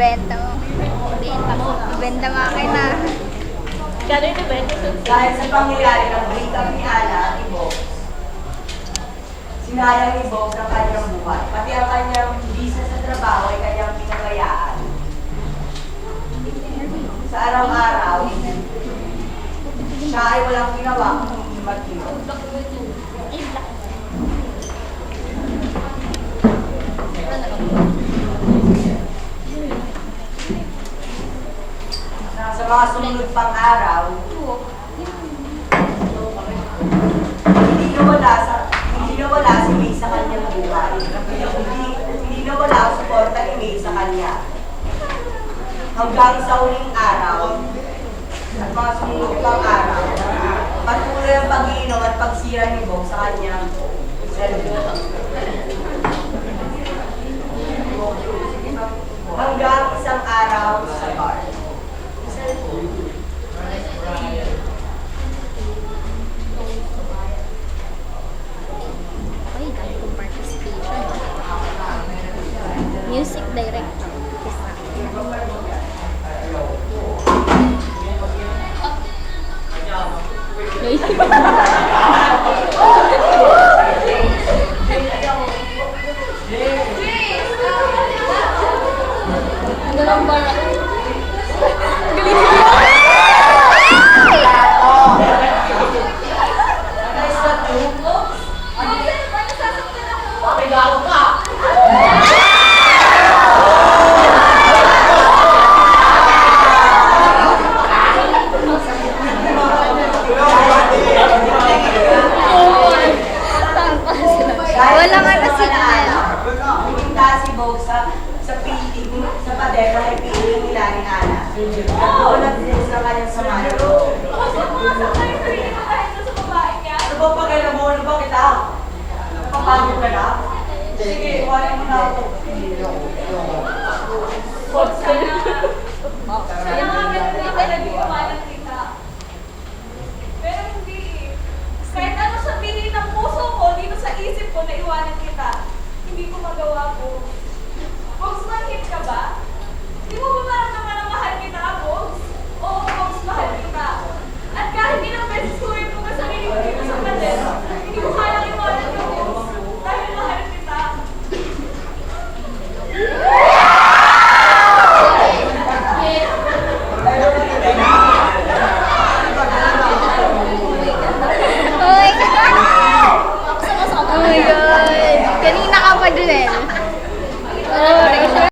Ibenta mo. Ibenta mo. Ibenta mo akin na. Gano'n yung ibenta? Dahil sa pangyayari ng breakup ni Ana at Ibo, sinayang ni Bob ng kanyang buhay. Pati ang kanyang visa sa trabaho ay kanyang pinabayaan. Sa araw-araw, siya ay walang ginawa kung hindi mag-inom. Sa mga sumunod pang araw, hindi nawala si May sa kanyang buhay. Hindi nawala ang suporta ni May sa kanya. Hanggang sa huling araw at mga sumunod pang araw, patuloy ang pag-iinom at pagsira ni Bob sa kanyang cellphone. Hanggang isang araw sa bar. Ay, dahil kong participation. Music director. Ang galang ba? Galing mo! Walang ano signal. Pumunta si Bob sa piling, sa pader na may piling nila ni Ana. Doon nag-focus ng kanyang samahan. Ano ba pakialam mo? Ano ba kita? Papagod ka na? Sige, iwanan mo na ako. Kaya nga, talaga iwanan kita. Pero hindi eh. Kahit ano sabihin ng puso ko, dito sa isip ko na iwanan kita, hindi ko magawa po. Bogs, manhit ka ba? Di mo ba naman na mahal kita, Bogs? Oo, Bogs, mahal kita. At kahit ilang beses ko rin kung sarili ko dito sa pader, hindi ko kayang iwanan ka, Bogs. Dahil mahal kita. Oh my God! Kanina ka pa dun eh. Oh,